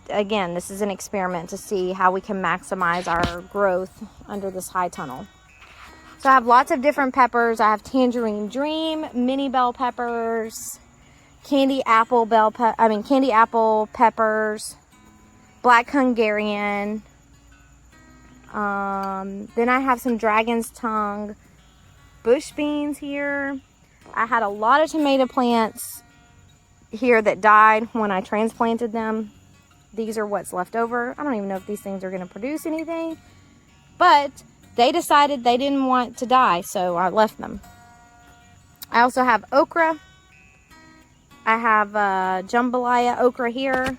Again, this is an experiment to see how we can maximize our growth under this high tunnel. So I have lots of different peppers. I have Tangerine Dream, mini bell peppers, candy apple peppers, black Hungarian. Then I have some dragon's tongue, bush beans here. I had a lot of tomato plants here that died when I transplanted them. These are what's left over. I don't even know if these things are going to produce anything, but they decided they didn't want to die, so I left them. I also have okra. I have jambalaya okra here.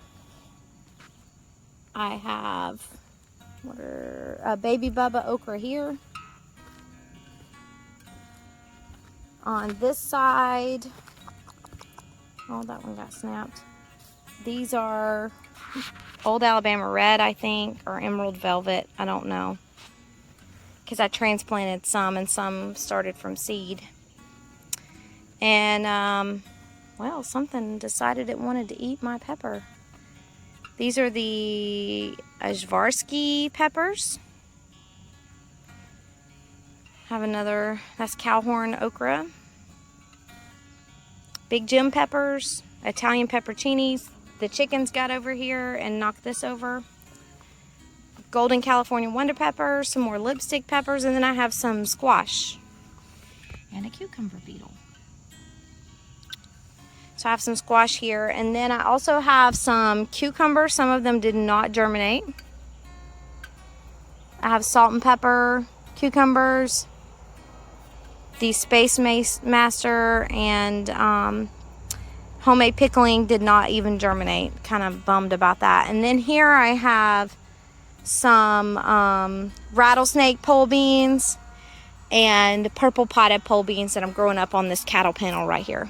I have baby bubba okra here. On this side, oh, that one got snapped. These are Old Alabama Red, I think, or Emerald Velvet. I don't know, because I transplanted some and some started from seed. And, well, something decided it wanted to eat my pepper. These are the Ajvarsky peppers. Have another, that's Cowhorn okra. Big Jim peppers, Italian pepperoncinis. The chickens got over here and knocked this over. Golden California Wonder peppers, some more lipstick peppers, and then I have some squash and a cucumber beetle. So I have some squash here, and then I also have some cucumbers. Some of them did not germinate. I have salt and pepper cucumbers. The Space Master and homemade pickling did not even germinate. Kind of bummed about that. And then here I have some rattlesnake pole beans and purple potted pole beans that I'm growing up on this cattle panel right here.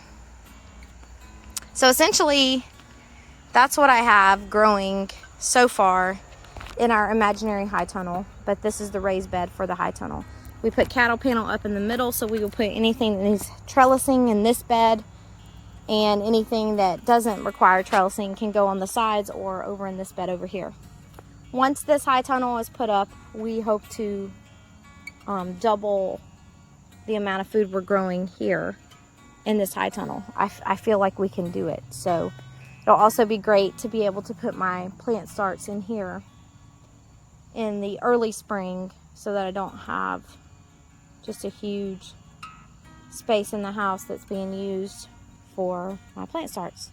So essentially, that's what I have growing so far in our imaginary high tunnel. But this is the raised bed for the high tunnel. We put cattle panel up in the middle, so we will put anything that needs trellising in this bed, and anything that doesn't require trellising can go on the sides or over in this bed over here. Once this high tunnel is put up, we hope to double the amount of food we're growing here in this high tunnel. I feel like we can do it. So it'll also be great to be able to put my plant starts in here in the early spring, so that I don't have just a huge space in the house that's being used for my plant starts.